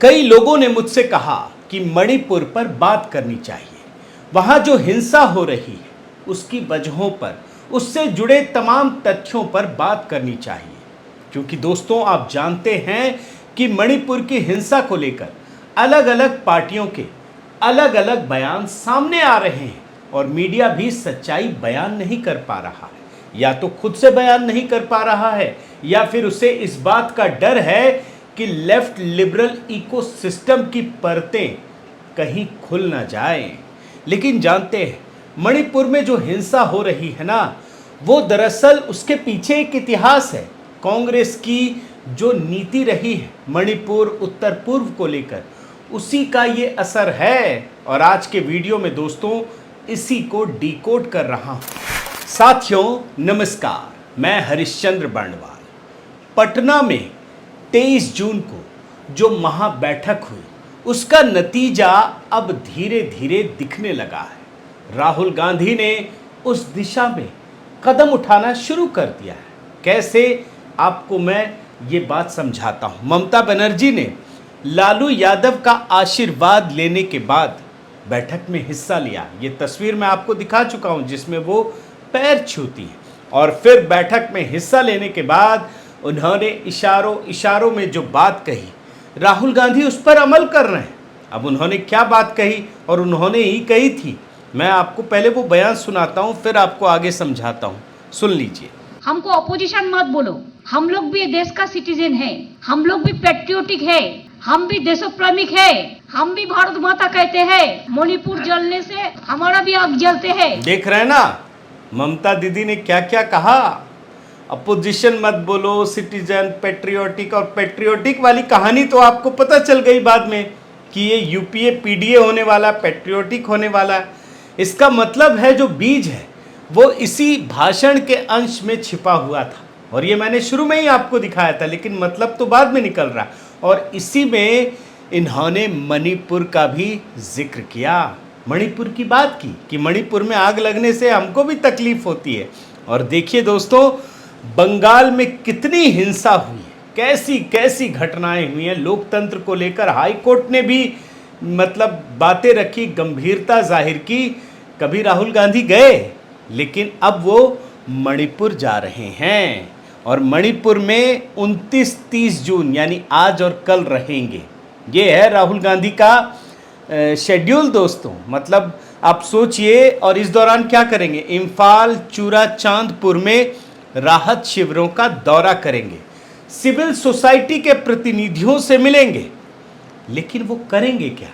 कई लोगों ने मुझसे कहा कि मणिपुर पर बात करनी चाहिए। वहां जो हिंसा हो रही है उसकी वजहों पर, उससे जुड़े तमाम तथ्यों पर बात करनी चाहिए। क्योंकि दोस्तों, आप जानते हैं कि मणिपुर की हिंसा को लेकर अलग अलग पार्टियों के अलग अलग बयान सामने आ रहे हैं और मीडिया भी सच्चाई बयान नहीं कर पा रहा है। या तो खुद से बयान नहीं कर पा रहा है या फिर उसे इस बात का डर है कि लेफ्ट लिबरल इकोसिस्टम की परतें कहीं खुल ना जाएं। लेकिन जानते हैं, मणिपुर में जो हिंसा हो रही है ना, वो दरअसल उसके पीछे एक इतिहास है। कांग्रेस की जो नीति रही है मणिपुर उत्तर पूर्व को लेकर, उसी का ये असर है। और आज के वीडियो में दोस्तों इसी को डिकोड कर रहा हूं। साथियों नमस्कार, मैं हरिश्चंद्र बर्णवाल। पटना में 23 जून को जो महाबैठक हुई उसका नतीजा अब धीरे धीरे दिखने लगा है। राहुल गांधी ने उस दिशा में कदम उठाना शुरू कर दिया है। कैसे, आपको मैं ये बात समझाता हूं। ममता बनर्जी ने लालू यादव का आशीर्वाद लेने के बाद बैठक में हिस्सा लिया। ये तस्वीर मैं आपको दिखा चुका हूं जिसमें वो पैर छूती है। और फिर बैठक में हिस्सा लेने के बाद उन्होंने इशारों में जो बात कही, राहुल गांधी उस पर अमल कर रहे हैं। अब उन्होंने क्या बात कही, और उन्होंने ही कही थी, मैं आपको पहले वो बयान सुनाता हूं, फिर आपको आगे समझाता हूं। सुन लीजिए। हमको अपोजिशन मत बोलो, हम लोग भी देश का सिटीजन है, हम लोग भी पेट्रियोटिक है, हम भी देशप्रेमिक है, हम भी भारत माता कहते हैं। मणिपुर जलने से हमारा भी आग जलते हैं। देख रहे हैं ना ममता दीदी ने क्या क्या कहा। अपोजिशन मत बोलो, सिटीजन, पेट्रियोटिक। और पेट्रियोटिक वाली कहानी तो आपको पता चल गई बाद में कि ये यूपीए पीडीए होने वाला, पेट्रियोटिक होने वाला। इसका मतलब है जो बीज है वो इसी भाषण के अंश में छिपा हुआ था। और ये मैंने शुरू में ही आपको दिखाया था, लेकिन मतलब तो बाद में निकल रहा। और इसी में इन्होंने मणिपुर का भी जिक्र किया, मणिपुर की बात की कि मणिपुर में आग लगने से हमको भी तकलीफ होती है। और देखिए दोस्तों, बंगाल में कितनी हिंसा हुई है, कैसी कैसी घटनाएं हुई हैं। लोकतंत्र को लेकर हाई कोर्ट ने भी मतलब बातें रखी, गंभीरता जाहिर की। कभी राहुल गांधी गए, लेकिन अब वो मणिपुर जा रहे हैं और मणिपुर में 29-30 जून यानी आज और कल रहेंगे। ये है राहुल गांधी का शेड्यूल दोस्तों। मतलब आप सोचिए। और इस दौरान क्या करेंगे, इम्फाल, चूरा चांदपुर में राहत शिविरों का दौरा करेंगे, सिविल सोसाइटी के प्रतिनिधियों से मिलेंगे। लेकिन वो करेंगे क्या?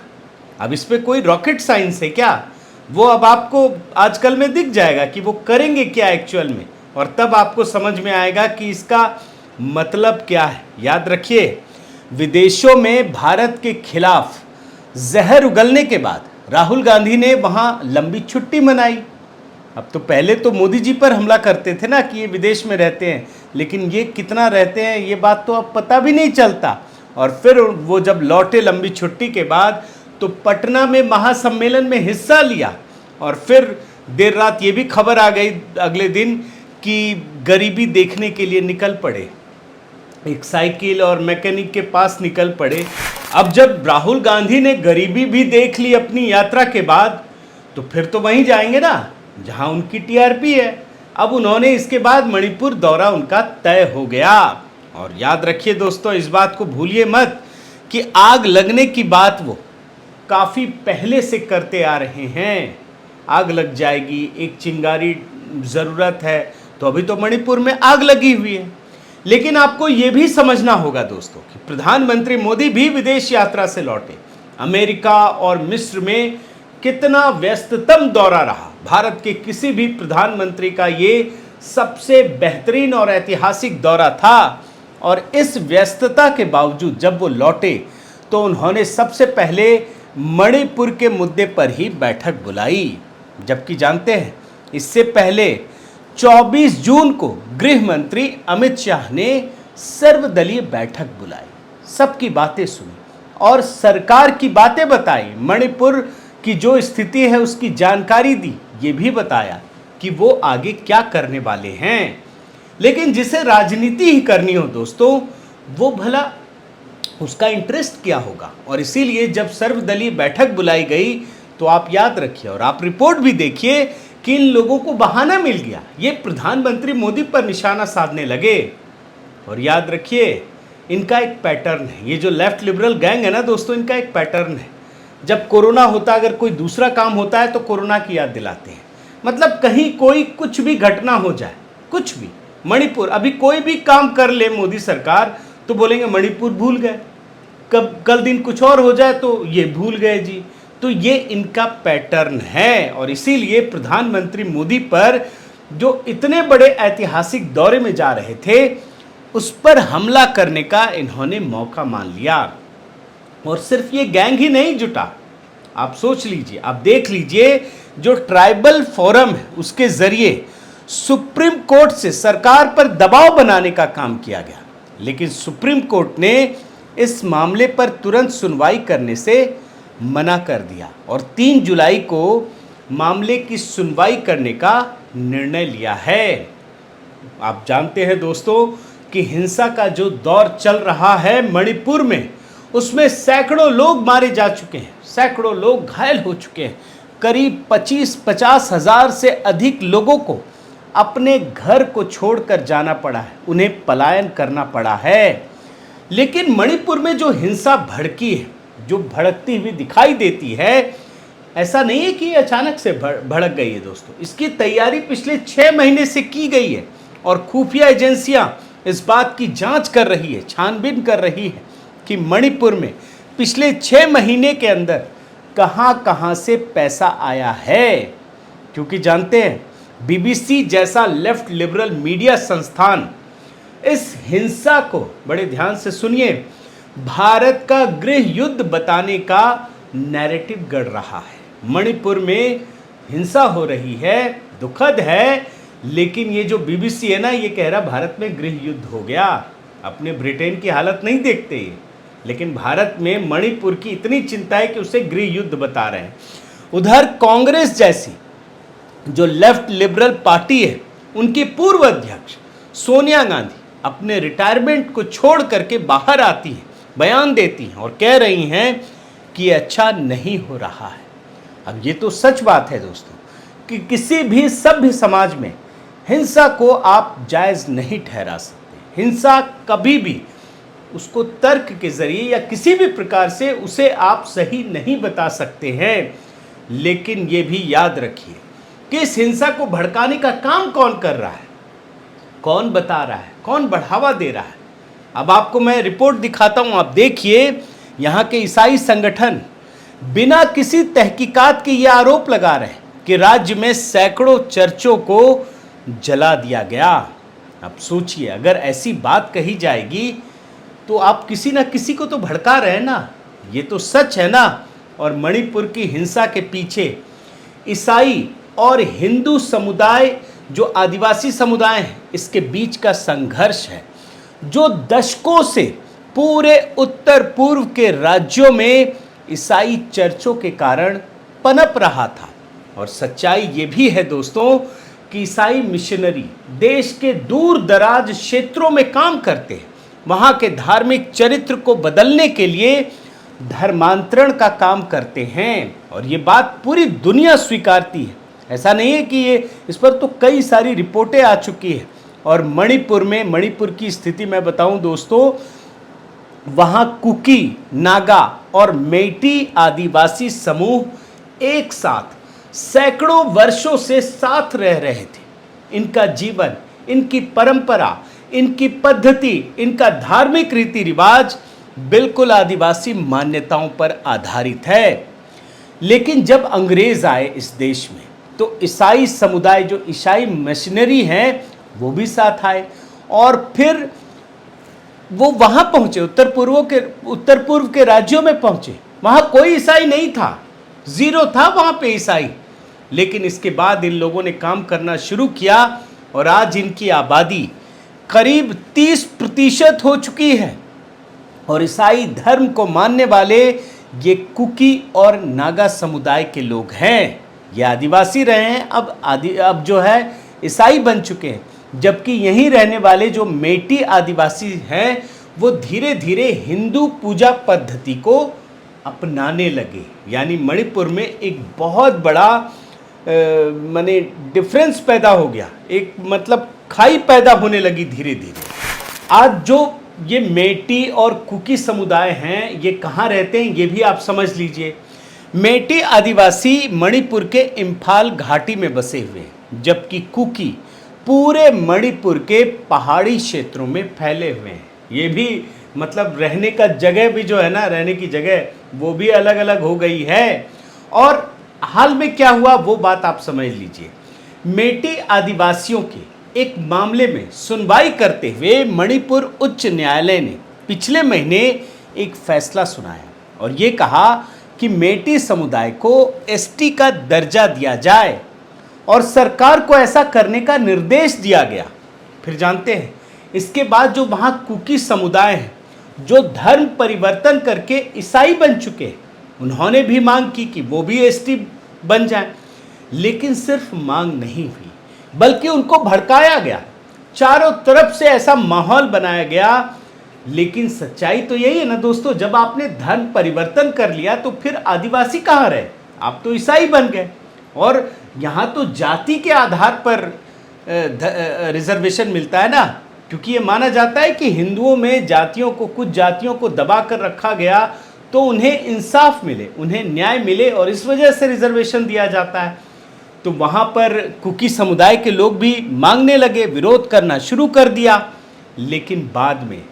अब इस पे कोई रॉकेट साइंस है क्या? वो अब आपको आजकल में दिख जाएगा कि वो करेंगे क्या एक्चुअल में, और तब आपको समझ में आएगा कि इसका मतलब क्या है। याद रखिए, विदेशों में भारत के खिलाफ जहर उगलने के बाद राहुल गांधी ने वहां लंबी छुट्टी मनाई। अब तो पहले तो मोदी जी पर हमला करते थे ना कि ये विदेश में रहते हैं, लेकिन ये कितना रहते हैं ये बात तो अब पता भी नहीं चलता। और फिर वो जब लौटे लंबी छुट्टी के बाद तो पटना में महासम्मेलन में हिस्सा लिया। और फिर देर रात ये भी खबर आ गई अगले दिन कि गरीबी देखने के लिए निकल पड़े, एक साइकिल और मैकेनिक के पास निकल पड़े। अब जब राहुल गांधी ने गरीबी भी देख ली अपनी यात्रा के बाद, तो फिर तो वहीं जाएंगे ना जहां उनकी टीआरपी है। अब उन्होंने इसके बाद मणिपुर दौरा उनका तय हो गया। और याद रखिए दोस्तों, इस बात को भूलिए मत कि आग लगने की बात वो काफ़ी पहले से करते आ रहे हैं। आग लग जाएगी, एक चिंगारी ज़रूरत है, तो अभी तो मणिपुर में आग लगी हुई है। लेकिन आपको ये भी समझना होगा दोस्तों कि प्रधानमंत्री मोदी भी विदेश यात्रा से लौटे। अमेरिका और मिस्र में कितना व्यस्ततम दौरा रहा। भारत के किसी भी प्रधानमंत्री का ये सबसे बेहतरीन और ऐतिहासिक दौरा था। और इस व्यस्तता के बावजूद जब वो लौटे तो उन्होंने सबसे पहले मणिपुर के मुद्दे पर ही बैठक बुलाई। जबकि जानते हैं, इससे पहले 24 जून को गृह मंत्री अमित शाह ने सर्वदलीय बैठक बुलाई, सबकी बातें सुनी और सरकार की बातें बताई। मणिपुर की जो स्थिति है उसकी जानकारी दी, ये भी बताया कि वो आगे क्या करने वाले हैं। लेकिन जिसे राजनीति ही करनी हो दोस्तों, वो भला उसका इंटरेस्ट क्या होगा। और इसीलिए जब सर्वदलीय बैठक बुलाई गई तो आप याद रखिए और आप रिपोर्ट भी देखिए कि इन लोगों को बहाना मिल गया, ये प्रधानमंत्री मोदी पर निशाना साधने लगे। और याद रखिए इनका एक पैटर्न है, ये जो लेफ्ट लिबरल गैंग है ना दोस्तों, इनका एक पैटर्न है। जब कोरोना होता, अगर कोई दूसरा काम होता है तो कोरोना की याद दिलाते हैं। मतलब कहीं कोई कुछ भी घटना हो जाए, कुछ भी, मणिपुर, अभी कोई भी काम कर ले मोदी सरकार तो बोलेंगे मणिपुर भूल गए, कल दिन कुछ और हो जाए तो ये भूल गए जी। तो ये इनका पैटर्न है और इसीलिए प्रधानमंत्री मोदी पर जो इतने बड़े ऐतिहासिक दौरे में जा रहे थे उस पर हमला करने का इन्होंने मौका मान लिया। और सिर्फ ये गैंग ही नहीं जुटा, आप सोच लीजिए, आप देख लीजिए, जो ट्राइबल फोरम है उसके जरिए सुप्रीम कोर्ट से सरकार पर दबाव बनाने का काम किया गया, लेकिन सुप्रीम कोर्ट ने इस मामले पर तुरंत सुनवाई करने से मना कर दिया और 3 जुलाई को मामले की सुनवाई करने का निर्णय लिया है। आप जानते हैं दोस्तों कि हिंसा का जो दौर चल रहा है मणिपुर में, उसमें सैकड़ों लोग मारे जा चुके हैं, सैकड़ों लोग घायल हो चुके हैं, करीब 25-50 हज़ार से अधिक लोगों को अपने घर को छोड़कर जाना पड़ा है, उन्हें पलायन करना पड़ा है। लेकिन मणिपुर में जो हिंसा भड़की है, जो भड़कती हुई दिखाई देती है, ऐसा नहीं है कि अचानक से भड़क गई है दोस्तों, इसकी तैयारी पिछले 6 महीने से की गई है और खुफिया एजेंसियां इस बात की जांच कर रही है, छानबीन कर रही है कि मणिपुर में पिछले 6 महीने के अंदर कहां कहां से पैसा आया है। क्योंकि जानते हैं बीबीसी जैसा लेफ्ट लिबरल मीडिया संस्थान इस हिंसा को, बड़े ध्यान से सुनिए, भारत का गृह युद्ध बताने का नैरेटिव गढ़ रहा है। मणिपुर में हिंसा हो रही है, दुखद है, लेकिन ये जो बीबीसी है ना, ये कह रहा भारत में गृह युद्ध हो गया। अपने ब्रिटेन की हालत नहीं देखते ये, लेकिन भारत में मणिपुर की इतनी चिंता है कि उसे गृह युद्ध बता रहे हैं। उधर कांग्रेस जैसी जो लेफ्ट लिबरल पार्टी है, उनकी पूर्व अध्यक्ष सोनिया गांधी अपने रिटायरमेंट को छोड़ करके बाहर आती हैं, बयान देती हैं और कह रही हैं कि अच्छा नहीं हो रहा है। अब ये तो सच बात है दोस्तों कि किसी भी सभ्य समाज में हिंसा को आप जायज़ नहीं ठहरा सकते। हिंसा कभी भी उसको तर्क के जरिए या किसी भी प्रकार से उसे आप सही नहीं बता सकते हैं। लेकिन ये भी याद रखिए कि इस हिंसा को भड़काने का काम कौन कर रहा है, कौन बता रहा है, कौन बढ़ावा दे रहा है। अब आपको मैं रिपोर्ट दिखाता हूं, आप देखिए। यहाँ के ईसाई संगठन बिना किसी तहकीकात के ये आरोप लगा रहे हैं कि राज्य में सैकड़ों चर्चों को जला दिया गया। अब सोचिए, अगर ऐसी बात कही जाएगी तो आप किसी ना किसी को तो भड़का रहे हैं ना, ये तो सच है ना। और मणिपुर की हिंसा के पीछे ईसाई और हिंदू समुदाय, जो आदिवासी समुदाय हैं, इसके बीच का संघर्ष है जो दशकों से पूरे उत्तर पूर्व के राज्यों में ईसाई चर्चों के कारण पनप रहा था। और सच्चाई ये भी है दोस्तों कि ईसाई मिशनरी देश के दूर दराज क्षेत्रों में काम करते हैं, वहाँ के धार्मिक चरित्र को बदलने के लिए धर्मांतरण का काम करते हैं। और ये बात पूरी दुनिया स्वीकारती है, ऐसा नहीं है कि ये, इस पर तो कई सारी रिपोर्टें आ चुकी हैं। और मणिपुर में, मणिपुर की स्थिति मैं बताऊं दोस्तों, वहाँ कुकी, नागा और मेइटी आदिवासी समूह एक साथ सैकड़ों वर्षों से साथ रह रहे थे। इनका जीवन, इनकी परंपरा, इनकी पद्धति, इनका धार्मिक रीति रिवाज बिल्कुल आदिवासी मान्यताओं पर आधारित है। लेकिन जब अंग्रेज आए इस देश में तो ईसाई समुदाय, जो ईसाई मिशनरी हैं, वो भी साथ आए और फिर वो वहाँ पहुँचे, उत्तर पूर्व के राज्यों में पहुँचे। वहाँ कोई ईसाई नहीं था, जीरो था वहाँ पे ईसाई। लेकिन इसके बाद इन लोगों ने काम करना शुरू किया और आज इनकी आबादी करीब 30% हो चुकी है। और ईसाई धर्म को मानने वाले ये कुकी और नागा समुदाय के लोग हैं। ये आदिवासी रहे हैं, अब जो है ईसाई बन चुके हैं। जबकि यहीं रहने वाले जो मेइटी आदिवासी हैं वो धीरे धीरे हिंदू पूजा पद्धति को अपनाने लगे। यानी मणिपुर में एक बहुत बड़ा माने डिफरेंस पैदा हो गया, एक मतलब खाई पैदा होने लगी धीरे धीरे। आज जो ये मेटी और कुकी समुदाय हैं, ये कहाँ रहते हैं ये भी आप समझ लीजिए। मेटी आदिवासी मणिपुर के इम्फाल घाटी में बसे हुए हैं, जबकि कुकी पूरे मणिपुर के पहाड़ी क्षेत्रों में फैले हुए हैं। ये भी मतलब रहने का जगह भी जो है ना, रहने की जगह वो भी अलग अलग हो गई है। और हाल में क्या हुआ वो बात आप समझ लीजिए। मेटी आदिवासियों के एक मामले में सुनवाई करते हुए मणिपुर उच्च न्यायालय ने पिछले महीने एक फैसला सुनाया और ये कहा कि मेटी समुदाय को एसटी का दर्जा दिया जाए और सरकार को ऐसा करने का निर्देश दिया गया। फिर जानते हैं इसके बाद जो वहाँ कुकी समुदाय हैं, जो धर्म परिवर्तन करके ईसाई बन चुके हैं, उन्होंने भी मांग की कि वो भी एसटी बन जाए। लेकिन सिर्फ मांग नहीं हुई, बल्कि उनको भड़काया गया, चारों तरफ से ऐसा माहौल बनाया गया। लेकिन सच्चाई तो यही है ना दोस्तों, जब आपने धर्म परिवर्तन कर लिया तो फिर आदिवासी कहाँ रहे, आप तो ईसाई बन गए। और यहाँ तो जाति के आधार पर रिजर्वेशन मिलता है ना, क्योंकि ये माना जाता है कि हिंदुओं में जातियों को, कुछ जातियों को दबा कर रखा गया तो उन्हें इंसाफ मिले, उन्हें न्याय मिले, और इस वजह से रिजर्वेशन दिया जाता है। तो वहाँ पर कुकी समुदाय के लोग भी मांगने लगे, विरोध करना शुरू कर दिया। लेकिन बाद में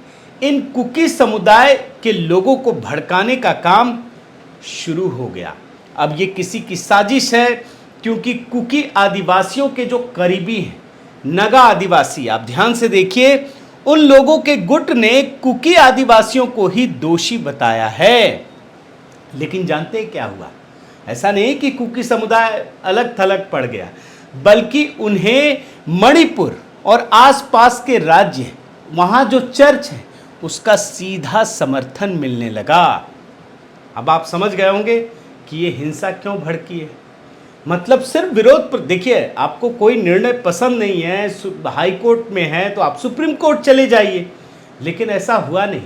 इन कुकी समुदाय के लोगों को भड़काने का काम शुरू हो गया। अब ये किसी की साजिश है, क्योंकि कुकी आदिवासियों के जो करीबी हैं, नगा आदिवासी, आप ध्यान से देखिए, उन लोगों के गुट ने कुकी आदिवासियों को ही दोषी बताया है। लेकिन जानते हैं क्या हुआ? ऐसा नहीं कि कुकी समुदाय अलग थलग पड़ गया, बल्कि उन्हें मणिपुर और आसपास के राज्य, वहाँ जो चर्च है, उसका सीधा समर्थन मिलने लगा। अब आप समझ गए होंगे कि ये हिंसा क्यों भड़की है। मतलब सिर्फ विरोध पर, देखिए आपको कोई निर्णय पसंद नहीं है, हाई कोर्ट में है तो आप सुप्रीम कोर्ट चले जाइए, लेकिन ऐसा हुआ नहीं।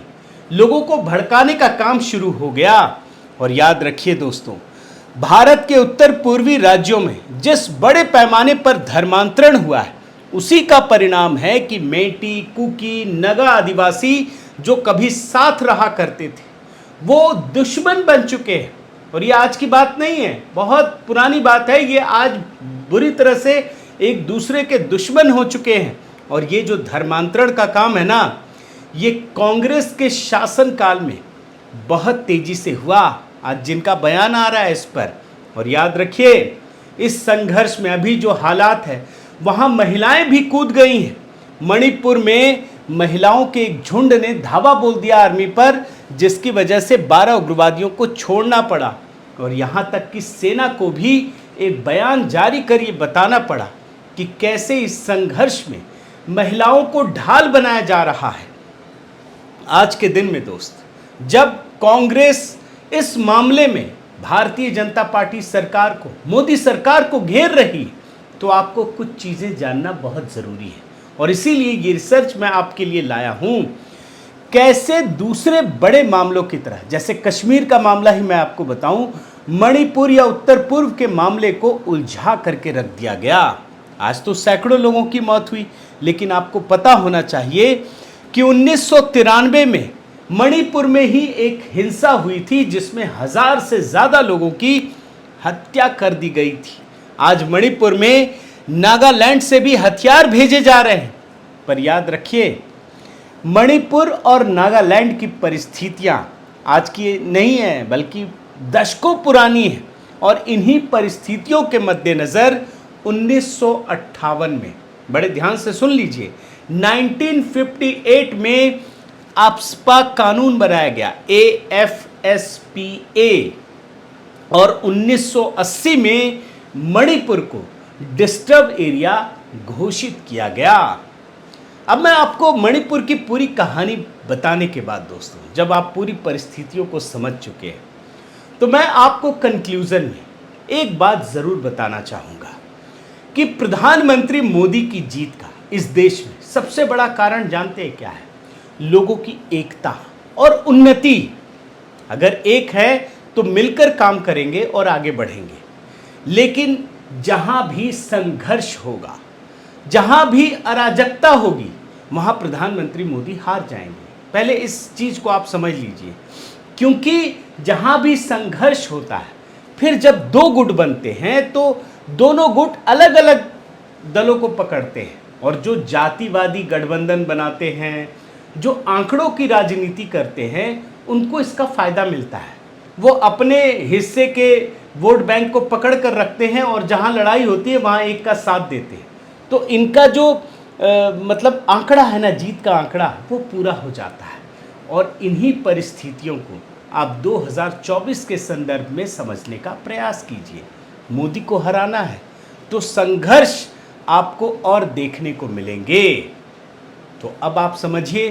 लोगों को भड़काने का काम शुरू हो गया। और याद रखिए दोस्तों, भारत के उत्तर पूर्वी राज्यों में जिस बड़े पैमाने पर धर्मांतरण हुआ है, उसी का परिणाम है कि मेटी, कुकी, नगा आदिवासी जो कभी साथ रहा करते थे, वो दुश्मन बन चुके हैं। और ये आज की बात नहीं है, बहुत पुरानी बात है। ये आज बुरी तरह से एक दूसरे के दुश्मन हो चुके हैं। और ये जो धर्मांतरण का काम है ना, ये कांग्रेस के शासनकाल में बहुत तेजी से हुआ। आज जिनका बयान आ रहा है इस पर, और याद रखिए इस संघर्ष में अभी जो हालात है, वहाँ महिलाएं भी कूद गई हैं। मणिपुर में महिलाओं के एक झुंड ने धावा बोल दिया आर्मी पर, जिसकी वजह से 12 उग्रवादियों को छोड़ना पड़ा। और यहाँ तक कि सेना को भी एक बयान जारी कर ये बताना पड़ा कि कैसे इस संघर्ष में महिलाओं को ढाल बनाया जा रहा है। आज के दिन में दोस्त, जब कांग्रेस इस मामले में भारतीय जनता पार्टी सरकार को, मोदी सरकार को घेर रही है, तो आपको कुछ चीज़ें जानना बहुत ज़रूरी है। और इसीलिए ये रिसर्च मैं आपके लिए लाया हूँ। कैसे दूसरे बड़े मामलों की तरह, जैसे कश्मीर का मामला ही मैं आपको बताऊं, मणिपुर या उत्तर पूर्व के मामले को उलझा करके रख दिया गया। आज तो सैकड़ों लोगों की मौत हुई, लेकिन आपको पता होना चाहिए कि 1993 में मणिपुर में ही एक हिंसा हुई थी, जिसमें 1000 से ज़्यादा लोगों की हत्या कर दी गई थी। आज मणिपुर में नागालैंड से भी हथियार भेजे जा रहे हैं। पर याद रखिए, मणिपुर और नागालैंड की परिस्थितियां आज की नहीं है, बल्कि दशकों पुरानी है। और इन्हीं परिस्थितियों के मद्देनज़र 1958 में, बड़े ध्यान से सुन लीजिए, 1958 में आफ्स्पा कानून बनाया गया, AFSPA, और 1980 में मणिपुर को डिस्टर्ब एरिया घोषित किया गया। अब मैं आपको मणिपुर की पूरी कहानी बताने के बाद दोस्तों, जब आप पूरी परिस्थितियों को समझ चुके हैं, तो मैं आपको कंक्लूजन में एक बात ज़रूर बताना चाहूँगा कि प्रधानमंत्री मोदी की जीत का इस देश में सबसे बड़ा कारण जानते हैं क्या है? लोगों की एकता और उन्नति। अगर एक है तो मिलकर काम करेंगे और आगे बढ़ेंगे। लेकिन जहां भी संघर्ष होगा, जहां भी अराजकता होगी, वहां प्रधानमंत्री मोदी हार जाएंगे। पहले इस चीज को आप समझ लीजिए, क्योंकि जहां भी संघर्ष होता है, फिर जब दो गुट बनते हैं तो दोनों गुट अलग अलग दलों को पकड़ते हैं, और जो जातिवादी गठबंधन बनाते हैं, जो आंकड़ों की राजनीति करते हैं, उनको इसका फायदा मिलता है। वो अपने हिस्से के वोट बैंक को पकड़ कर रखते हैं और जहां लड़ाई होती है वहां एक का साथ देते हैं। तो इनका जो मतलब आंकड़ा है ना, जीत का आंकड़ा, वो पूरा हो जाता है। और इन्हीं परिस्थितियों को आप 2024 के संदर्भ में समझने का प्रयास कीजिए। मोदी को हराना है तो संघर्ष आपको और देखने को मिलेंगे। तो अब आप समझिए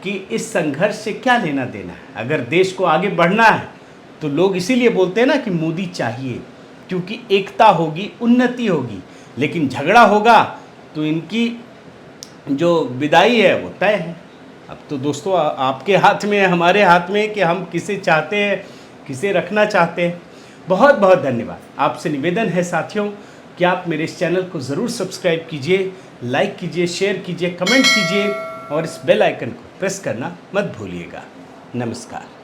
कि इस संघर्ष से क्या लेना देना है। अगर देश को आगे बढ़ना है तो लोग इसीलिए बोलते हैं ना कि मोदी चाहिए, क्योंकि एकता होगी, उन्नति होगी। लेकिन झगड़ा होगा तो इनकी जो विदाई है वो तय है। अब तो दोस्तों आपके हाथ में है, हमारे हाथ में, कि हम किसे चाहते हैं, किसे रखना चाहते हैं। बहुत बहुत धन्यवाद। आपसे निवेदन है साथियों कि आप मेरे इस चैनल को ज़रूर सब्सक्राइब कीजिए, लाइक कीजिए, शेयर कीजिए, कमेंट कीजिए और इस बेल आइकन को प्रेस करना मत भूलिएगा। नमस्कार।